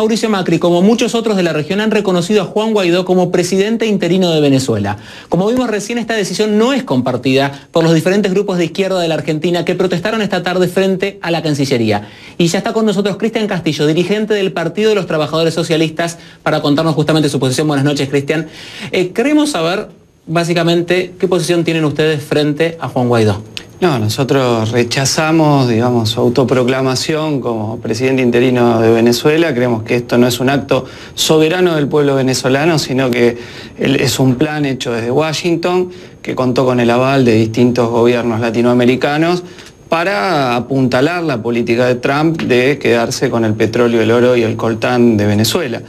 Mauricio Macri, como muchos otros de la región, han reconocido a Juan Guaidó como presidente interino de Venezuela. Como vimos recién, esta decisión no es compartida por los diferentes grupos de izquierda de la Argentina que protestaron esta tarde frente a la Cancillería. Y ya está con nosotros Cristian Castillo, dirigente del Partido de los Trabajadores Socialistas, para contarnos justamente su posición. Buenas noches, Cristian. Queremos saber, básicamente, qué posición tienen ustedes frente a Juan Guaidó. No, nosotros rechazamos, digamos, su autoproclamación como presidente interino de Venezuela. Creemos que esto no es un acto soberano del pueblo venezolano, sino que es un plan hecho desde Washington, que contó con el aval de distintos gobiernos latinoamericanos para apuntalar la política de Trump de quedarse con el petróleo, el oro y el coltán de Venezuela.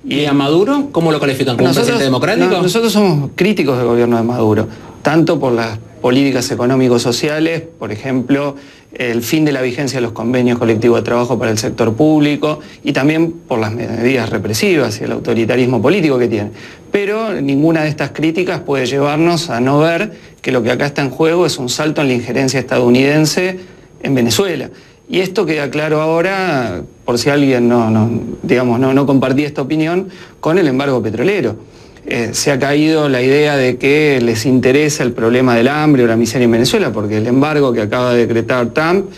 ¿Y a Maduro cómo lo califican? ¿Como un presidente democrático? Nosotros somos críticos del gobierno de Maduro, tanto por las políticas económico-sociales, por ejemplo, el fin de la vigencia de los convenios colectivos de trabajo para el sector público, y también por las medidas represivas y el autoritarismo político que tiene. Pero ninguna de estas críticas puede llevarnos a no ver que lo que acá está en juego es un salto en la injerencia estadounidense en Venezuela. Y esto queda claro ahora, por si alguien no compartía esta opinión, con el embargo petrolero. Se ha caído la idea de que les interesa el problema del hambre o la miseria en Venezuela, porque el embargo que acaba de decretar Trump,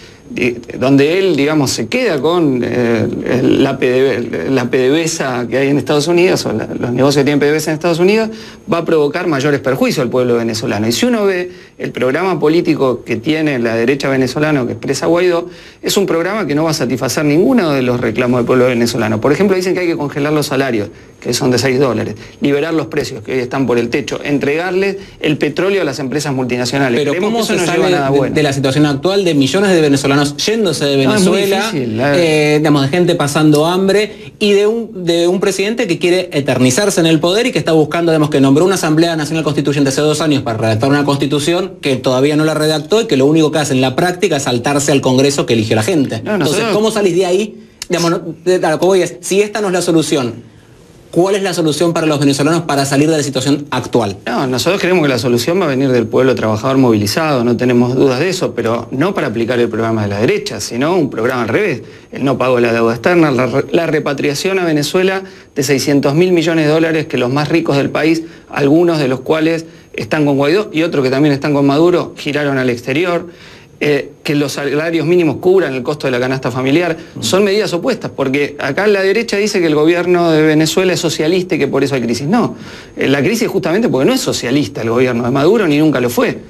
donde él, digamos, se queda con la PDVSA que hay en Estados Unidos, o los negocios que tienen PDVSA en Estados Unidos, va a provocar mayores perjuicios al pueblo venezolano. Y si uno ve el programa político que tiene la derecha venezolana, que expresa Guaidó, es un programa que no va a satisfacer ninguno de los reclamos del pueblo venezolano. Por ejemplo, dicen que hay que congelar los salarios, que son de $6, liberar los precios, que hoy están por el techo, entregarles el petróleo a las empresas multinacionales. Pero ¿cómo se sale de la situación actual de millones de venezolanos yéndose de Venezuela, digamos, de gente pasando hambre, y de un presidente que quiere eternizarse en el poder y que está buscando, digamos, que nombró una Asamblea Nacional Constituyente hace 2 años para redactar una constitución que todavía no la redactó y que lo único que hace en la práctica es saltarse al Congreso que eligió la gente? Entonces, ¿cómo salís de ahí? Digamos, lo que voy es, si esta no es la solución, ¿cuál es la solución para los venezolanos para salir de la situación actual? No, nosotros creemos que la solución va a venir del pueblo trabajador movilizado, no tenemos dudas de eso, pero no para aplicar el programa de la derecha, sino un programa al revés. El no pago de la deuda externa, la repatriación a Venezuela de $600.000 millones que los más ricos del país, algunos de los cuales están con Guaidó y otros que también están con Maduro, giraron al exterior. Que los salarios mínimos cubran el costo de la canasta familiar, son medidas opuestas, porque acá la derecha dice que el gobierno de Venezuela es socialista y que por eso hay crisis. No, la crisis es justamente porque no es socialista el gobierno de Maduro, ni nunca lo fue.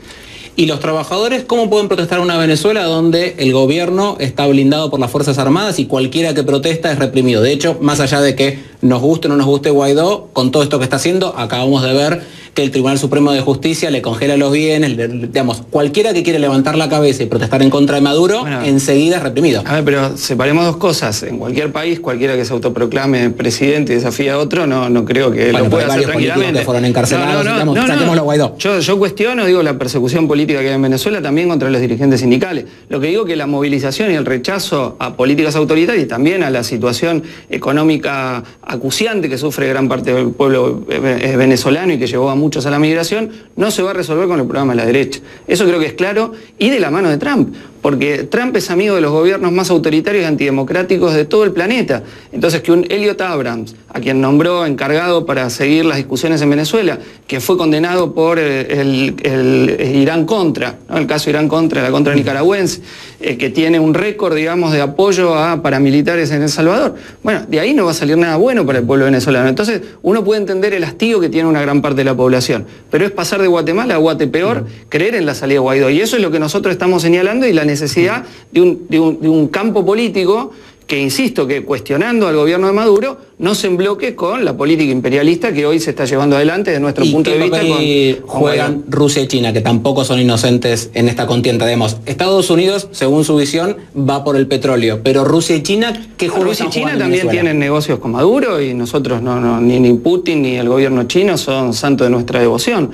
¿Y los trabajadores cómo pueden protestar en una Venezuela donde el gobierno está blindado por las Fuerzas Armadas y cualquiera que protesta es reprimido? De hecho, más allá de que nos guste o no nos guste Guaidó, con todo esto que está haciendo, acabamos de ver que el Tribunal Supremo de Justicia le congela los bienes, digamos, cualquiera que quiere levantar la cabeza y protestar en contra de Maduro, enseguida es reprimido. A ver, pero separemos dos cosas. En cualquier país, cualquiera que se autoproclame presidente y desafía a otro, no creo que lo pueda hacer tranquilamente. Que fueron encarcelados, saquémoslo a Guaidó. Yo cuestiono, digo, la persecución política que hay en Venezuela también contra los dirigentes sindicales. Lo que digo que la movilización y el rechazo a políticas autoritarias y también a la situación económica acuciante que sufre gran parte del pueblo venezolano y que llevó a muchos a la migración, no se va a resolver con el programa de la derecha. Eso creo que es claro, y de la mano de Trump, porque Trump es amigo de los gobiernos más autoritarios y antidemocráticos de todo el planeta. Entonces, que un Elliot Abrams, a quien nombró encargado para seguir las discusiones en Venezuela, que fue condenado por el Irán-Contra, ¿no? El caso Irán-Contra, la contra nicaragüense, que tiene un récord, digamos, de apoyo a paramilitares en El Salvador. Bueno, de ahí no va a salir nada bueno para el pueblo venezolano. Entonces, uno puede entender el hastío que tiene una gran parte de la población, pero es pasar de Guatemala a Guatepeor, creer en la salida de Guaidó. Y eso es lo que nosotros estamos señalando, y la necesidad de un campo político que, insisto, que cuestionando al gobierno de Maduro, no se embloque con la política imperialista que hoy se está llevando adelante desde nuestro punto de vista. ¿Y juegan Rusia y China, que tampoco son inocentes en esta contienda? Digamos, Estados Unidos, según su visión, va por el petróleo, pero Rusia y China, ¿qué juego Rusia y China también Venezuela? Tienen negocios con Maduro, y nosotros ni Putin ni el gobierno chino son santos de nuestra devoción.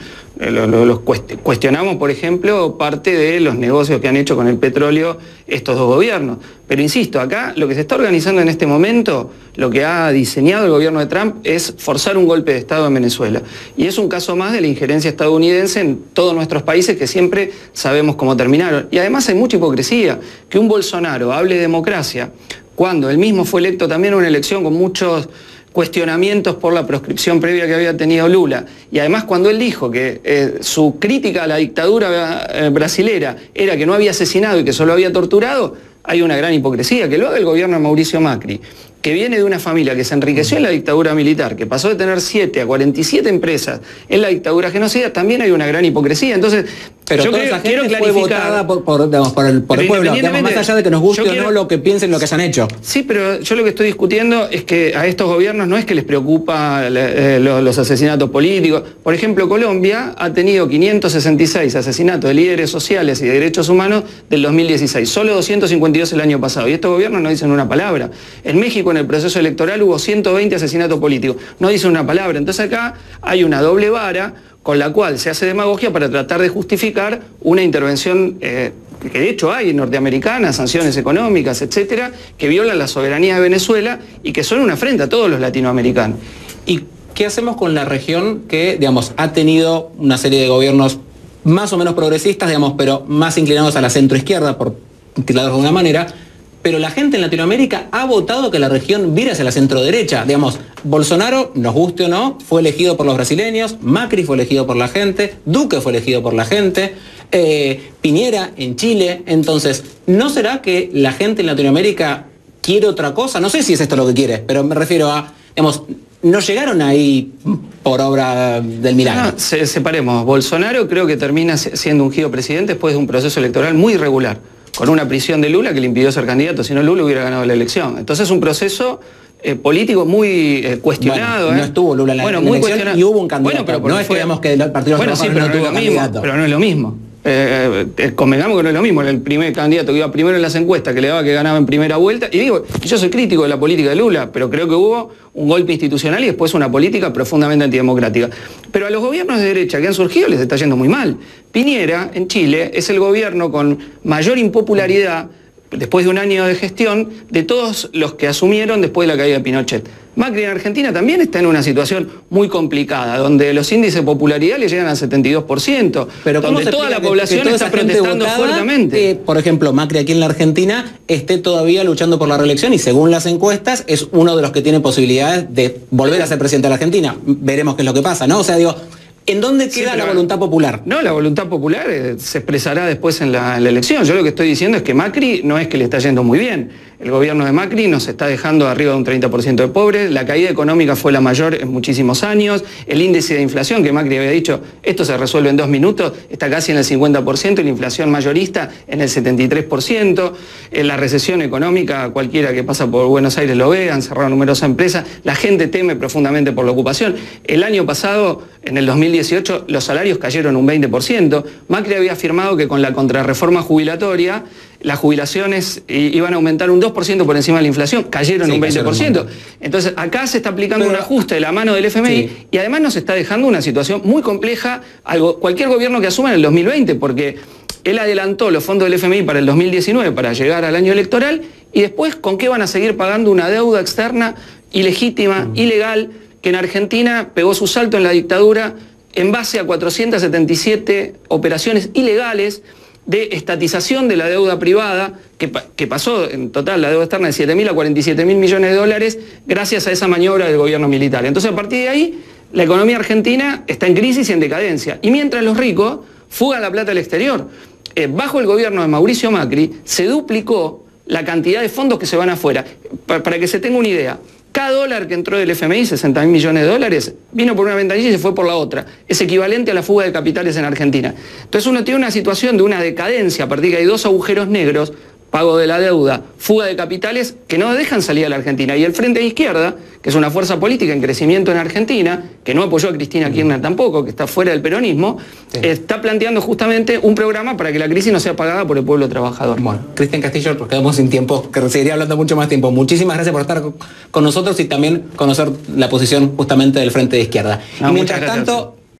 Cuestionamos, por ejemplo, parte de los negocios que han hecho con el petróleo estos dos gobiernos. Pero insisto, acá lo que se está organizando en este momento, lo que ha diseñado el gobierno de Trump, es forzar un golpe de Estado en Venezuela. Y es un caso más de la injerencia estadounidense en todos nuestros países, que siempre sabemos cómo terminaron. Y además hay mucha hipocresía. Que un Bolsonaro hable de democracia cuando él mismo fue electo también en una elección con muchos cuestionamientos por la proscripción previa que había tenido Lula. Y además cuando él dijo que su crítica a la dictadura brasilera era que no había asesinado y que solo había torturado, hay una gran hipocresía. Que lo haga el gobierno de Mauricio Macri, que viene de una familia que se enriqueció en la dictadura militar, que pasó de tener 7 a 47 empresas en la dictadura genocida, también hay una gran hipocresía. Entonces, pero yo quiero clarificar, fue votada por el pueblo, digamos, más allá de que nos guste o no lo que piensen, lo que hayan hecho. Sí, pero yo lo que estoy discutiendo es que a estos gobiernos no es que les preocupa los asesinatos políticos. Por ejemplo, Colombia ha tenido 566 asesinatos de líderes sociales y de derechos humanos del 2016, solo 252 el año pasado, y estos gobiernos no dicen una palabra. En México, en el proceso electoral, hubo 120 asesinatos políticos, no dicen una palabra. Entonces acá hay una doble vara con la cual se hace demagogia para tratar de justificar una intervención que de hecho hay norteamericana, sanciones económicas, etcétera, que violan la soberanía de Venezuela y que son una afrenta a todos los latinoamericanos. ¿Y qué hacemos con la región que, digamos, ha tenido una serie de gobiernos más o menos progresistas, digamos, pero más inclinados a la centroizquierda, por titularlos de alguna manera? Pero la gente en Latinoamérica ha votado que la región vire hacia la centroderecha. Digamos, Bolsonaro, nos guste o no, fue elegido por los brasileños, Macri fue elegido por la gente, Duque fue elegido por la gente, Piñera en Chile. Entonces, ¿no será que la gente en Latinoamérica quiere otra cosa? No sé si es esto lo que quiere, pero me refiero a, digamos, no llegaron ahí por obra del milagro. No, separemos. Bolsonaro creo que termina siendo ungido presidente después de un proceso electoral muy irregular, con una prisión de Lula que le impidió ser candidato, si no Lula hubiera ganado la elección. Entonces un proceso político muy cuestionado. Bueno, no estuvo Lula en la elección y hubo un candidato. Bueno, pero no es que digamos que el Partido no tuvo candidato. Pero no es lo mismo. Convengamos que no es lo mismo. El primer candidato que iba primero en las encuestas, que le daba que ganaba en primera vuelta. Y digo, yo soy crítico de la política de Lula, pero creo que hubo un golpe institucional y después una política profundamente antidemocrática. Pero a los gobiernos de derecha que han surgido les está yendo muy mal. Piñera, en Chile, es el gobierno con mayor impopularidad, después de un año de gestión, de todos los que asumieron después de la caída de Pinochet. Macri en Argentina también está en una situación muy complicada, donde los índices de popularidad le llegan al 72%, pero donde toda la población está protestando fuertemente. Por ejemplo, Macri aquí en la Argentina esté todavía luchando por la reelección y según las encuestas es uno de los que tiene posibilidades de volver a ser presidente de la Argentina. Veremos qué es lo que pasa, ¿no? O sea, digo, ¿en dónde queda la voluntad popular? No, la voluntad popular se expresará después en la elección. Yo lo que estoy diciendo es que Macri no es que le está yendo muy bien. El gobierno de Macri nos está dejando arriba de un 30% de pobres, la caída económica fue la mayor en muchísimos años, el índice de inflación que Macri había dicho, esto se resuelve en 2 minutos, está casi en el 50% y la inflación mayorista en el 73%, la recesión económica, cualquiera que pasa por Buenos Aires lo ve, han cerrado numerosas empresas, la gente teme profundamente por la ocupación. El año pasado, en el 2018, los salarios cayeron un 20%, Macri había afirmado que con la contrarreforma jubilatoria las jubilaciones iban a aumentar un 2% por encima de la inflación, cayeron un 20%. Entonces acá se está aplicando un ajuste de la mano del FMI y además nos está dejando una situación muy compleja cualquier gobierno que asuma en el 2020, porque él adelantó los fondos del FMI para el 2019 para llegar al año electoral y después ¿con qué van a seguir pagando una deuda externa ilegítima, ilegal, que en Argentina pegó su salto en la dictadura en base a 477 operaciones ilegales de estatización de la deuda privada, que pasó en total la deuda externa de 7.000 a 47.000 millones de dólares gracias a esa maniobra del gobierno militar. Entonces a partir de ahí la economía argentina está en crisis y en decadencia. Y mientras los ricos fugan la plata al exterior. Bajo el gobierno de Mauricio Macri se duplicó la cantidad de fondos que se van afuera. Para que se tenga una idea, cada dólar que entró del FMI, 60.000 millones de dólares, vino por una ventanilla y se fue por la otra. Es equivalente a la fuga de capitales en Argentina. Entonces uno tiene una situación de una decadencia, a partir de que hay 2 agujeros negros, pago de la deuda, fuga de capitales, que no dejan salir a la Argentina. Y el Frente de Izquierda, que es una fuerza política en crecimiento en Argentina, que no apoyó a Cristina Kirchner tampoco, que está fuera del peronismo, está planteando justamente un programa para que la crisis no sea pagada por el pueblo trabajador. Bueno, Cristian Castillo, nos quedamos sin tiempo, que seguiría hablando mucho más tiempo. Muchísimas gracias por estar con nosotros y también conocer la posición justamente del Frente de Izquierda. Y mientras tanto,